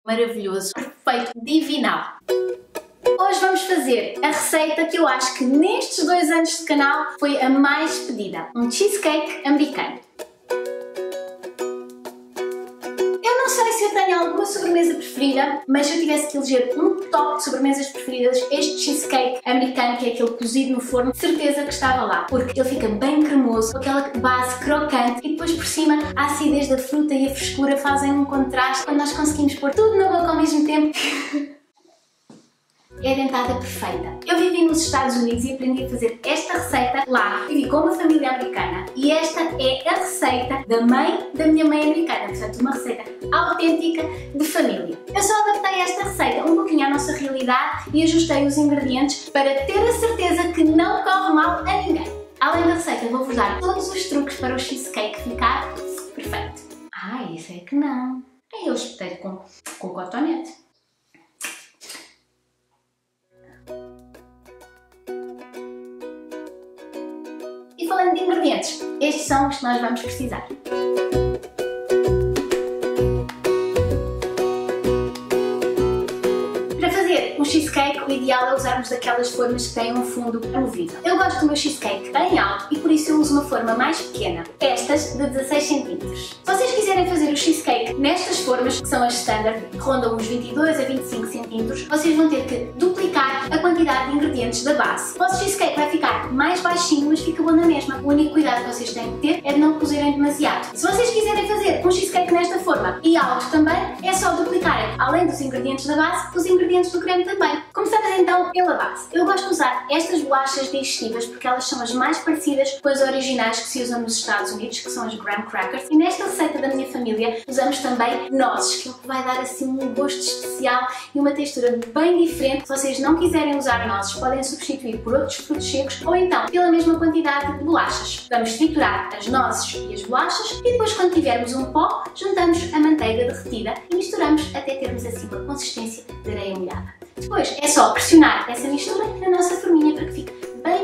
maravilhoso, perfeito, divinal. Hoje vamos fazer a receita que eu acho que nestes 2 anos de canal foi a mais pedida, um cheesecake americano. Eu não sei se eu tenho alguma sobremesa preferida, mas se eu tivesse que eleger um top de sobremesas preferidas, este cheesecake americano, que é aquele cozido no forno, de certeza que estava lá, porque ele fica bem cremoso, com aquela base crocante e depois por cima a acidez da fruta e a frescura fazem um contraste. Quando nós conseguimos pôr tudo na boca ao mesmo tempo, é a dentada perfeita. Eu vivi nos Estados Unidos e aprendi a fazer esta receita lá. Vivi com uma família americana e esta é a receita da mãe da minha mãe americana, portanto uma receita autêntica de família. Eu só adaptei esta receita um pouquinho à nossa realidade e ajustei os ingredientes para ter a certeza que não corre mal a ninguém. Além da receita, vou-vos dar todos os truques para o cheesecake ficar perfeito. Ah, isso é que não. Eu espetei com cotonete. E falando de ingredientes, estes são os que nós vamos precisar. Para fazer um cheesecake, o ideal é usarmos daquelas formas que têm um fundo amovível. Eu gosto do meu cheesecake bem alto e por isso eu uso uma forma mais pequena, estas de 16 cm. Se vocês quiserem fazer o cheesecake nestas formas, que são as standard, que rondam uns 22 a 25 cm, vocês vão ter que duplicar a quantidade de ingredientes da base. O vosso cheesecake vai ficar mais baixinho, mas fica bom na mesma. O único cuidado que vocês têm que ter é de não cozerem demasiado. Se vocês quiserem fazer um cheesecake nesta forma e alto também, é só duplicarem, além dos ingredientes da base, os ingredientes do creme também. Começamos então pela base. Eu gosto de usar estas bolachas digestivas porque elas são as mais parecidas com as originais que se usam nos Estados Unidos, que são as graham crackers. E nesta receita da minha família usamos também nozes, que é o que vai dar assim um gosto especial e uma textura bem diferente. Se vocês não quiserem usar nozes, podem substituir por outros frutos secos ou então pela mesma quantidade de bolachas. Vamos triturar as nozes e as bolachas e depois, quando tivermos um pó, juntamos a manteiga derretida e misturamos até termos assim uma consistência de areia molhada. Depois é só pressionar essa mistura na nossa forminha para que fique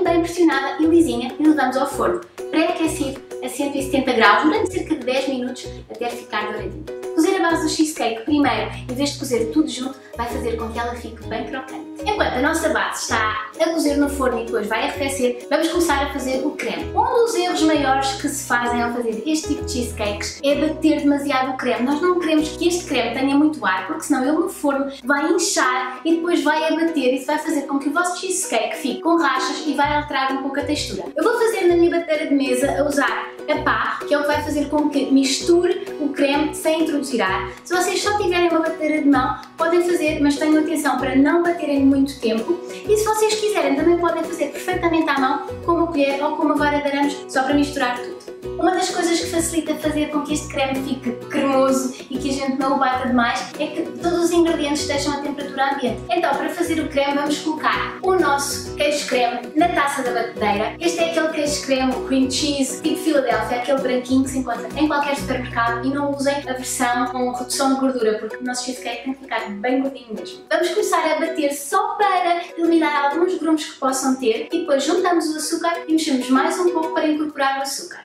bem pressionada e lisinha e levamos ao forno pré-aquecido a 170 graus durante cerca de 10 minutos até ficar douradinho. Cozer a base do cheesecake primeiro, em vez de cozer tudo junto, vai fazer com que ela fique bem crocante. Enquanto a nossa base está a cozer no forno e depois vai arrefecer, vamos começar a fazer o creme. Um dos erros maiores que se fazem ao fazer este tipo de cheesecakes é bater demasiado o creme. Nós não queremos que este creme tenha muito ar, porque senão ele no forno vai inchar e depois vai abater. Isso vai fazer com que o vosso cheesecake fique com rachas e vai alterar um pouco a textura. Eu vou fazer na minha batedeira de mesa a usar a pá, que é o que vai fazer com que misture o creme sem introduzir ar. Se vocês só tiverem uma batedeira de mão, podem fazer, mas tenham atenção para não baterem muito tempo. E se vocês quiserem, também podem fazer perfeitamente à mão, com uma colher ou com uma vara de arames, só para misturar tudo. Uma das coisas que facilita fazer com que este creme fique cremoso e que a gente não o bata demais é que todos os ingredientes estejam a temperatura ambiente. Então, para fazer o creme, vamos colocar o nosso queijo creme na taça da batedeira. Este é aquele queijo creme, o cream cheese, tipo Philadelphia, aquele branquinho que se encontra em qualquer supermercado, e não usem a versão com redução de gordura, porque o nosso cheesecake tem que ficar bem gordinho mesmo. Vamos começar a bater só para eliminar alguns grumos que possam ter e depois juntamos o açúcar e mexemos mais um pouco para incorporar o açúcar.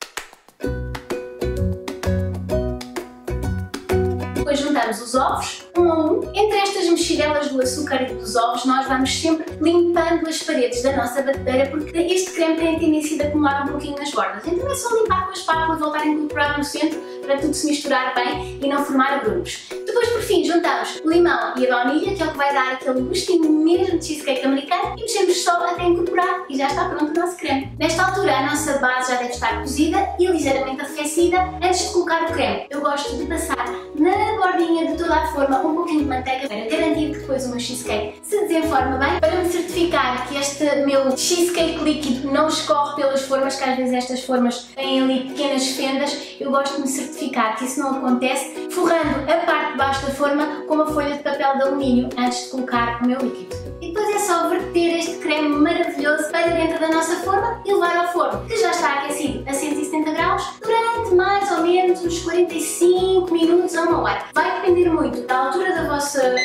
Depois juntamos os ovos, um a um. Entre estas mexidelas do açúcar e dos ovos, nós vamos sempre limpando as paredes da nossa batedeira, porque este creme tem a tendência de acumular um pouquinho nas bordas. Então é só limpar com a espátula e voltar a incorporar no centro para tudo se misturar bem e não formar grumos. Depois, por fim, juntamos o limão e a baunilha, que é o que vai dar aquele gostinho mesmo de cheesecake americano, e mexemos só até incorporar e já está pronto o nosso creme. Nesta altura, a nossa base já deve estar cozida e ligeiramente arrefecida antes de colocar o creme. Eu gosto de passar na bordinha de toda a forma um pouquinho de manteiga para garantir que depois o meu cheesecake se desenforma bem, para me certificar que este meu cheesecake líquido não escorre pelas formas, que às vezes estas formas têm ali pequenas fendas. Eu gosto de me certificar que isso não acontece forrando a parte de baixo da forma com uma folha de papel de alumínio antes de colocar o meu líquido. E depois é só verter este creme maravilhoso para dentro da nossa forma e levar ao forno, que já está aquecido a 170 graus, durante mais ou menos uns 45 minutos a 1 hora. Vai depender muito da altura da vossa...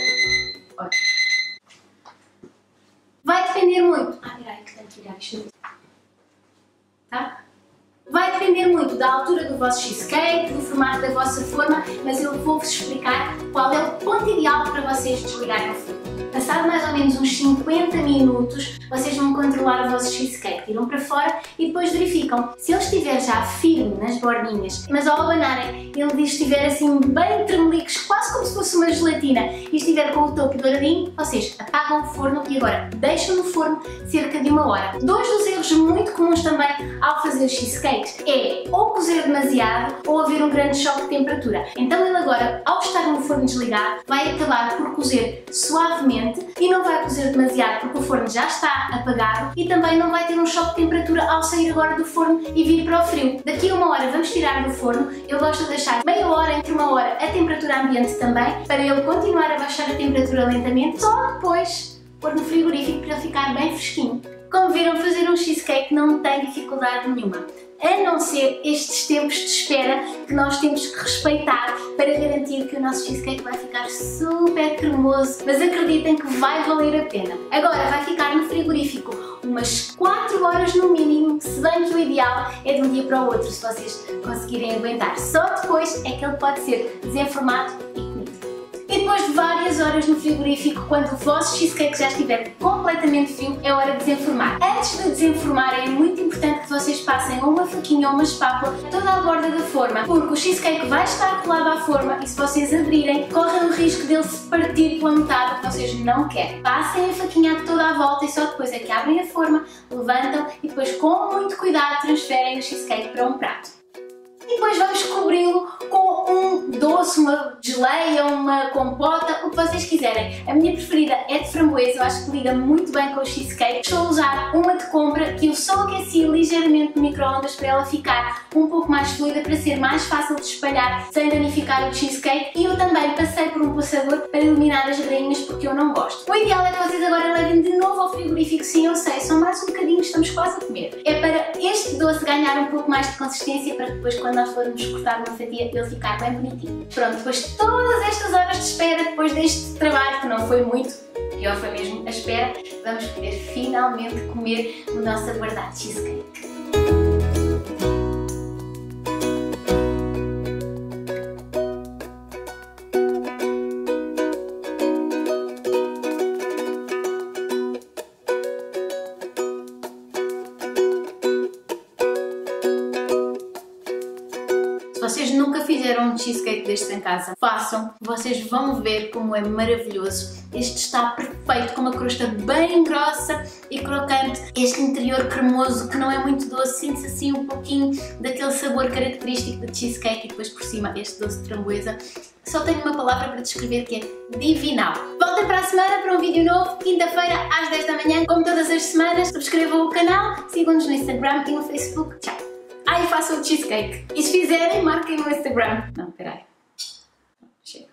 Vai depender muito... peraí, que tenho que virar isto. Tá? Vai depender muito da altura do vosso cheesecake, do formato da vossa forma, mas eu vou-vos explicar qual é o ponto ideal para vocês desligarem o forno. Passado mais ou menos uns 50 minutos, vocês vão controlar o vosso cheesecake, tiram para fora e depois verificam. Se ele estiver já firme nas bordinhas, mas ao abanarem ele estiver assim bem tremelicos, quase como se fosse uma gelatina, e estiver com o topo douradinho, vocês apagam o forno e agora deixam no forno cerca de 1 hora. Dois dos erros muito comuns também ao fazer cheesecakes é ou cozer demasiado ou haver um grande choque de temperatura. Então ele agora, ao estar no forno desligado, vai acabar por cozer suavemente e não vai cozer demasiado porque o forno já está apagado e também não vai ter um choque de temperatura ao sair agora do forno e vir para o frio. Daqui a 1 hora vamos tirar do forno. Eu gosto de deixar meia hora, entre 1 hora, a temperatura ambiente também, para ele continuar a baixar a temperatura lentamente, só depois pôr no frigorífico para ele ficar bem fresquinho. Como viram, fazer um cheesecake não tem dificuldade nenhuma, a não ser estes tempos de espera que nós temos que respeitar para garantir que o nosso cheesecake vai ficar super cremoso, mas acreditem que vai valer a pena. Agora vai ficar no frigorífico umas 4 horas no mínimo, se bem que o ideal é de um dia para o outro, se vocês conseguirem aguentar. Só depois é que ele pode ser desenformado e comido. E depois de várias horas no frigorífico, quando o vosso cheesecake já estiver completamente frio, é hora de desenformar. Antes de desenformar é muito importante que vocês passem uma faquinha ou uma espátula toda à borda da forma, porque o cheesecake vai estar colado à forma e se vocês abrirem, correm o risco dele se partir pela metade, que vocês não querem. Passem a faquinha toda à volta e só depois é que abrem a forma, levantam e depois com muito cuidado transferem o cheesecake para um prato. E depois vamos cobri-lo com um doce, uma geleia, uma compota, o que vocês quiserem. A minha preferida é de framboesa, eu acho que liga muito bem com o cheesecake. Estou a usar uma de compra que eu só aqueci ligeiramente no micro-ondas para ela ficar um pouco mais fluida, para ser mais fácil de espalhar sem danificar o cheesecake. E eu também passei por um passador para eliminar as grainhas porque eu não gosto. O ideal é que vocês agora levem de novo ao frigorífico, sim, eu sei, só mais um bocadinho, estamos quase a comer. É para este doce ganhar um pouco mais de consistência, para depois quando nós formos cortar uma fatia ele ficar bem bonitinho. Pronto, depois de todas estas horas de espera, depois deste trabalho que não foi muito, pior foi mesmo a espera, vamos poder finalmente comer o nosso aguardado cheesecake. Se vocês nunca fizeram um cheesecake destes em casa, façam, vocês vão ver como é maravilhoso. Este está perfeito, com uma crosta bem grossa e crocante, este interior cremoso que não é muito doce, sente-se assim um pouquinho daquele sabor característico de cheesecake e depois por cima este doce de framboesa. Só tenho uma palavra para descrever que é divinal. Voltem para a semana para um vídeo novo, quinta-feira às 10 da manhã, como todas as semanas. Subscrevam o canal, sigam-nos no Instagram e no Facebook. Tchau! E façam o cheesecake. E se fizerem, marquem no Instagram. Não, peraí. Chega.